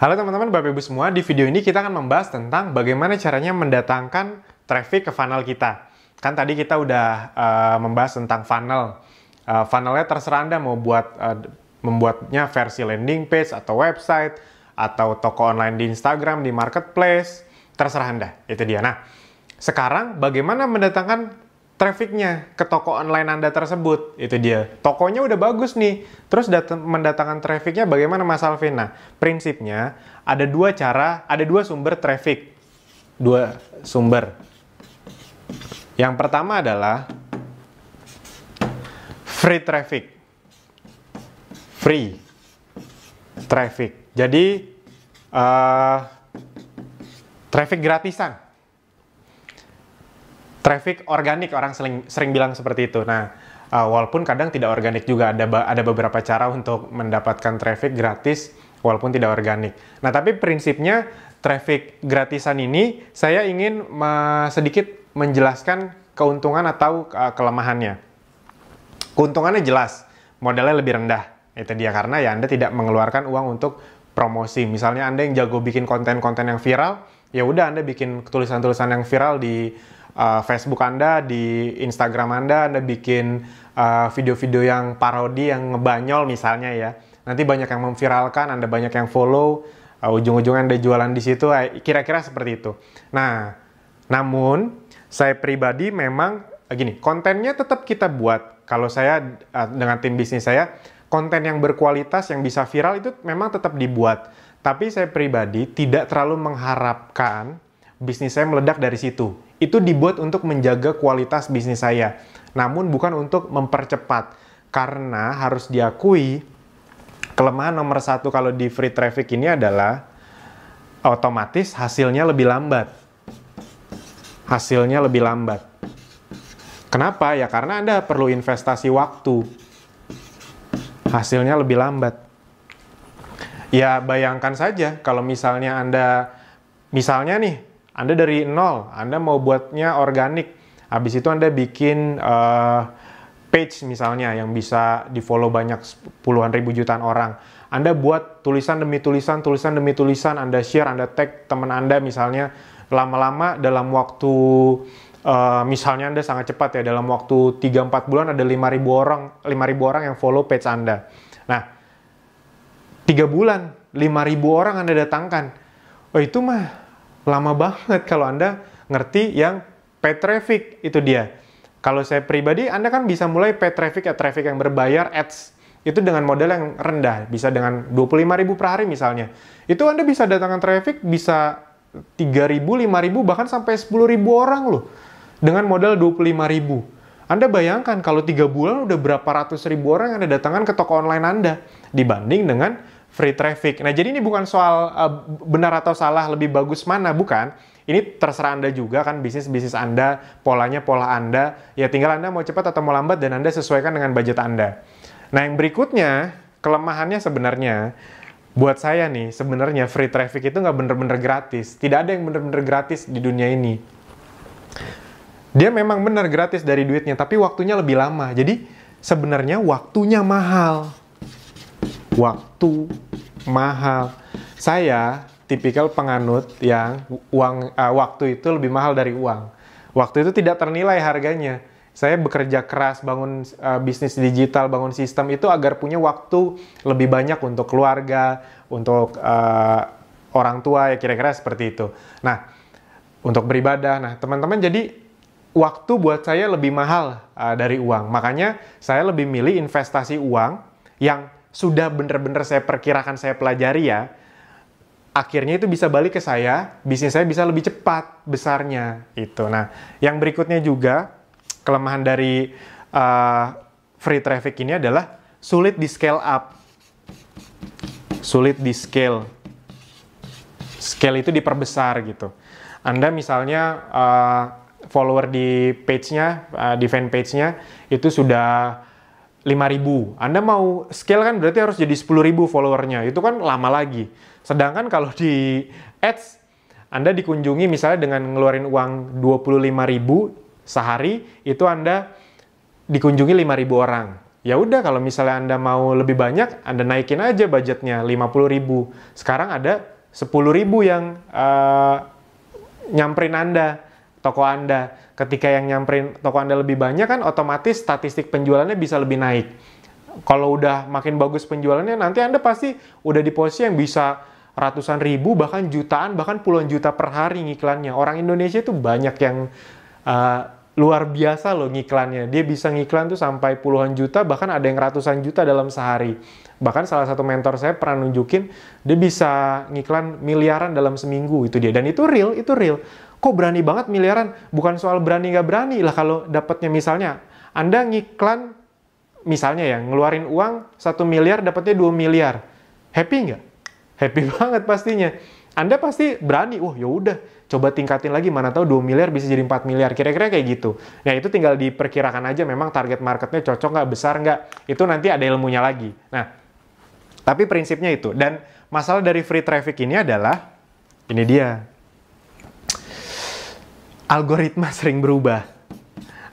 Halo teman-teman, Bapak Ibu semua. Di video ini kita akan membahas tentang bagaimana caranya mendatangkan traffic ke funnel kita. Kan tadi kita udah membahas tentang funnel. Funnelnya terserah Anda mau membuatnya versi landing page atau website atau toko online di Instagram, di marketplace, terserah Anda. Itu dia. Nah, sekarang bagaimana mendatangkan trafficnya ke toko online Anda tersebut? Itu dia. Tokonya udah bagus nih. Terus mendatangkan trafficnya bagaimana, Mas Alvin? Nah, prinsipnya ada dua cara, ada dua sumber traffic. Dua sumber. Yang pertama adalah free traffic. Free traffic. Jadi, traffic gratisan. Traffic organik, orang sering bilang seperti itu. Nah, walaupun kadang tidak organik juga, ada beberapa cara untuk mendapatkan traffic gratis walaupun tidak organik. Nah, tapi prinsipnya traffic gratisan ini saya ingin sedikit menjelaskan keuntungan atau kelemahannya. Keuntungannya jelas, modalnya lebih rendah. Itu dia, karena ya Anda tidak mengeluarkan uang untuk promosi. Misalnya Anda yang jago bikin konten-konten yang viral, ya udah Anda bikin tulisan-tulisan yang viral di Facebook Anda, di Instagram Anda bikin video-video yang parodi, yang ngebanyol misalnya ya. Nanti banyak yang memviralkan, Anda banyak yang follow, ujung-ujungnya Anda jualan di situ, kira-kira seperti itu. Nah, namun saya pribadi memang gini, kontennya tetap kita buat. Kalau saya dengan tim bisnis saya, konten yang berkualitas, yang bisa viral itu memang tetap dibuat. Tapi saya pribadi tidak terlalu mengharapkan bisnis saya meledak dari situ. Itu dibuat untuk menjaga kualitas bisnis saya, namun bukan untuk mempercepat. Karena harus diakui, kelemahan nomor satu kalau di free traffic ini adalah otomatis hasilnya lebih lambat. Hasilnya lebih lambat. Kenapa? Ya karena Anda perlu investasi waktu. Hasilnya lebih lambat. Ya bayangkan saja kalau misalnya misalnya nih, Anda dari nol, Anda mau buatnya organik. Habis itu Anda bikin page misalnya yang bisa di-follow banyak puluhan ribu jutaan orang. Anda buat tulisan demi tulisan, tulisan demi tulisan, Anda share, Anda tag teman Anda misalnya. Lama-lama dalam waktu, misalnya Anda sangat cepat ya, dalam waktu 3-4 bulan ada 5.000 orang yang follow page Anda. Nah, 3 bulan, 5.000 orang Anda datangkan. Oh itu mah lama banget kalau Anda ngerti yang paid traffic, itu dia. Kalau saya pribadi, Anda kan bisa mulai paid traffic, traffic yang berbayar, ads. Itu dengan modal yang rendah, bisa dengan 25.000 per hari misalnya. Itu Anda bisa datangkan traffic, bisa 3.000, 5.000, bahkan sampai 10.000 orang loh. Dengan modal 25.000. Anda bayangkan kalau 3 bulan udah berapa ratus ribu orang yang Anda datangkan ke toko online Anda. Dibanding dengan free traffic. Nah, jadi ini bukan soal benar atau salah, lebih bagus mana, bukan. Ini terserah Anda juga kan, bisnis Anda, polanya pola Anda. Ya tinggal Anda mau cepat atau mau lambat dan Anda sesuaikan dengan budget Anda. Nah, yang berikutnya, kelemahannya sebenarnya, buat saya nih, sebenarnya free traffic itu nggak bener-bener gratis. Tidak ada yang bener-bener gratis di dunia ini. Dia memang benar gratis dari duitnya, tapi waktunya lebih lama. Jadi, sebenarnya waktunya mahal. Waktu mahal. Saya tipikal penganut yang waktu itu lebih mahal dari uang. Waktu itu tidak ternilai harganya. Saya bekerja keras bangun bisnis digital, bangun sistem itu agar punya waktu lebih banyak untuk keluarga, untuk orang tua, ya kira-kira seperti itu. Nah, untuk beribadah. Nah, teman-teman, jadi waktu buat saya lebih mahal dari uang. Makanya saya lebih milih investasi uang yang sudah benar-benar saya perkirakan, saya pelajari ya, akhirnya itu bisa balik ke saya, bisnis saya bisa lebih cepat besarnya. Itu. Nah, yang berikutnya juga, kelemahan dari free traffic ini adalah sulit di scale up. Sulit di scale. Scale itu diperbesar gitu. Anda misalnya follower di page-nya, di fanpage-nya, itu sudah 5.000. Anda mau scale kan berarti harus jadi 10.000 followernya. Itu kan lama lagi. Sedangkan kalau di ads, Anda dikunjungi misalnya dengan ngeluarin uang 25.000 sehari, itu Anda dikunjungi 5.000 orang. Ya udah, kalau misalnya Anda mau lebih banyak, Anda naikin aja budgetnya 50.000. Sekarang ada 10.000 yang nyamperin Anda, toko Anda. Ketika yang nyamperin toko Anda lebih banyak kan otomatis statistik penjualannya bisa lebih naik. Kalau udah makin bagus penjualannya, nanti Anda pasti udah di posisi yang bisa ratusan ribu, bahkan jutaan, bahkan puluhan juta per hari ngiklannya. Orang Indonesia itu banyak yang luar biasa loh ngiklannya. Dia bisa ngiklan tuh sampai puluhan juta, bahkan ada yang ratusan juta dalam sehari. Bahkan salah satu mentor saya pernah nunjukin, dia bisa ngiklan miliaran dalam seminggu, itu dia. Dan itu real, itu real. Kok berani banget miliaran? Bukan soal berani nggak berani lah, kalau dapatnya misalnya, Anda ngiklan, misalnya ya, ngeluarin uang 1 miliar, dapatnya 2 miliar. Happy nggak? Happy banget pastinya. Anda pasti berani, ya udah, coba tingkatin lagi, mana tahu 2 miliar bisa jadi 4 miliar, kira-kira kayak gitu. Nah, itu tinggal diperkirakan aja memang target marketnya cocok nggak, besar nggak, itu nanti ada ilmunya lagi. Nah, tapi prinsipnya itu. Dan masalah dari free traffic ini adalah, ini dia, algoritma sering berubah.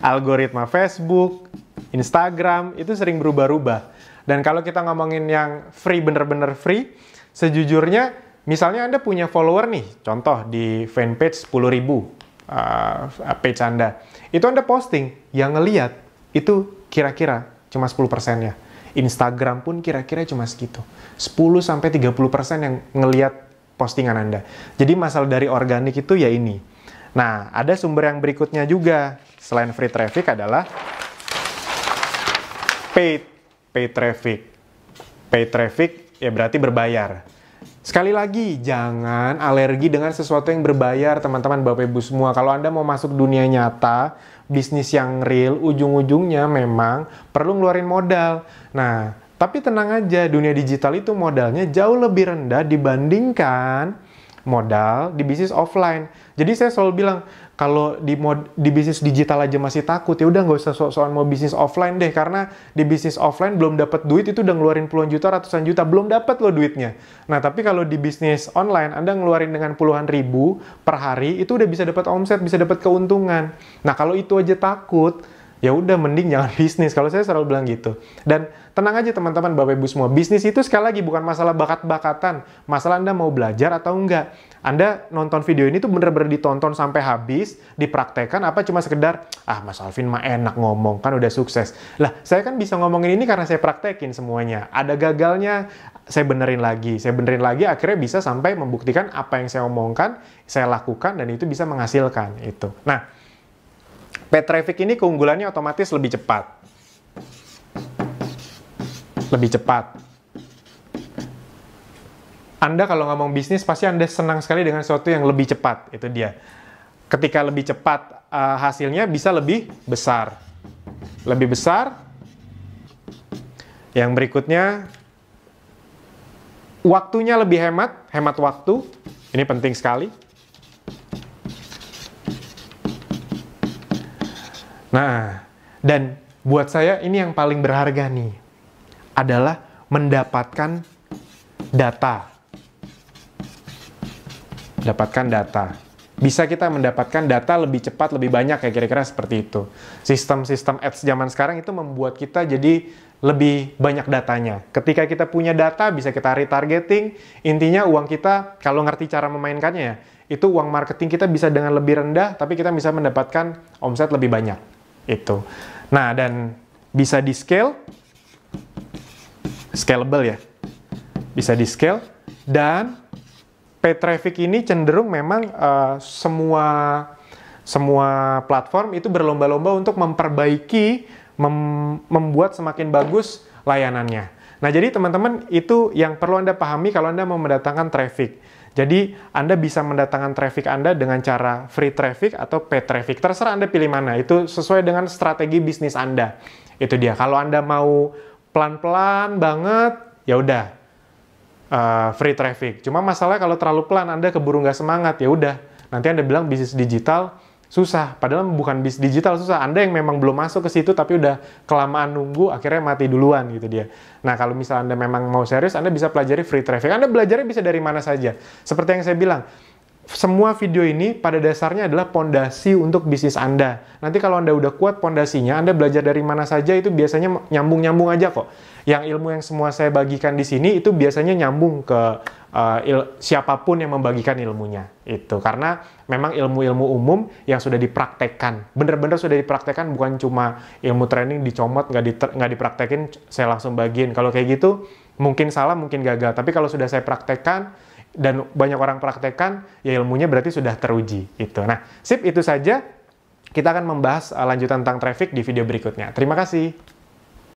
Algoritma Facebook, Instagram, itu sering berubah-ubah. Dan kalau kita ngomongin yang free, bener-bener free, sejujurnya, misalnya Anda punya follower nih, contoh di fanpage 10.000 page Anda. Itu Anda posting, yang ngeliat itu kira-kira cuma 10%-nya. Instagram pun kira-kira cuma segitu. 10-30% yang ngeliat postingan Anda. Jadi masalah dari organik itu ya ini. Nah, ada sumber yang berikutnya juga, selain free traffic adalah paid traffic. Paid traffic ya berarti berbayar. Sekali lagi, jangan alergi dengan sesuatu yang berbayar, teman-teman, Bapak Ibu semua. Kalau Anda mau masuk dunia nyata, bisnis yang real, ujung-ujungnya memang perlu ngeluarin modal. Nah, tapi tenang aja, dunia digital itu modalnya jauh lebih rendah dibandingkan modal di bisnis offline. Jadi saya selalu bilang, kalau di bisnis digital aja masih takut, ya udah nggak usah sok-sokan mau bisnis offline deh, karena di bisnis offline belum dapat duit itu udah ngeluarin puluhan juta, ratusan juta, belum dapat loh duitnya. Nah, tapi kalau di bisnis online Anda ngeluarin dengan puluhan ribu per hari, itu udah bisa dapat omset, bisa dapat keuntungan. Nah, kalau itu aja takut, ya udah mending jangan bisnis. Kalau saya selalu bilang gitu. Dan tenang aja teman-teman, Bapak Ibu semua, bisnis itu sekali lagi bukan masalah bakat-bakatan, masalah Anda mau belajar atau enggak. Anda nonton video ini tuh bener-bener ditonton sampai habis, dipraktekkan, apa cuma sekedar, Mas Alvin mah enak ngomong, kan udah sukses. Lah, saya kan bisa ngomongin ini karena saya praktekin semuanya. Ada gagalnya, saya benerin lagi, akhirnya bisa sampai membuktikan apa yang saya omongkan, saya lakukan, dan itu bisa menghasilkan. Itu. Nah, paid traffic ini keunggulannya otomatis lebih cepat. Lebih cepat. Anda kalau ngomong bisnis, pasti Anda senang sekali dengan sesuatu yang lebih cepat. Itu dia. Ketika lebih cepat, hasilnya bisa lebih besar. Lebih besar. Yang berikutnya, waktunya lebih hemat. Hemat waktu. Ini penting sekali. Nah, dan buat saya ini yang paling berharga nih, adalah mendapatkan data. Dapatkan data. Bisa kita mendapatkan data lebih cepat, lebih banyak, kayak kira-kira seperti itu. Sistem-sistem ads zaman sekarang itu membuat kita jadi lebih banyak datanya. Ketika kita punya data, bisa kita retargeting. Intinya uang kita, kalau ngerti cara memainkannya ya, itu uang marketing kita bisa dengan lebih rendah, tapi kita bisa mendapatkan omset lebih banyak. Itu. Nah, dan bisa di-scale, scalable ya. Bisa di-scale, dan paid traffic ini cenderung memang semua platform itu berlomba-lomba untuk memperbaiki, membuat semakin bagus layanannya. Nah, jadi teman-teman, itu yang perlu Anda pahami kalau Anda mau mendatangkan traffic. Jadi, Anda bisa mendatangkan traffic Anda dengan cara free traffic atau paid traffic. Terserah Anda pilih mana. Itu sesuai dengan strategi bisnis Anda. Itu dia. Kalau Anda mau pelan-pelan banget, ya udah free traffic. Cuma masalahnya kalau terlalu pelan, Anda keburu nggak semangat, ya udah. Nanti Anda bilang bisnis digital susah. Padahal bukan bisnis digital susah. Anda yang memang belum masuk ke situ, tapi udah kelamaan nunggu, akhirnya mati duluan gitu dia. Nah, kalau misalnya Anda memang mau serius, Anda bisa pelajari free traffic. Anda belajarnya bisa dari mana saja. Seperti yang saya bilang, semua video ini pada dasarnya adalah pondasi untuk bisnis Anda. Nanti kalau Anda udah kuat pondasinya, Anda belajar dari mana saja, itu biasanya nyambung-nyambung aja kok. Yang ilmu yang semua saya bagikan di sini, itu biasanya nyambung ke siapapun yang membagikan ilmunya itu, karena memang ilmu-ilmu umum yang sudah dipraktekkan, bener-bener sudah dipraktekkan, bukan cuma ilmu training dicomot nggak dipraktekin saya langsung bagiin. Kalau kayak gitu mungkin salah, mungkin gagal, tapi kalau sudah saya praktekkan dan banyak orang praktekkan, ya ilmunya berarti sudah teruji itu. Nah, sip, itu saja. Kita akan membahas lanjutan tentang traffic di video berikutnya. Terima kasih.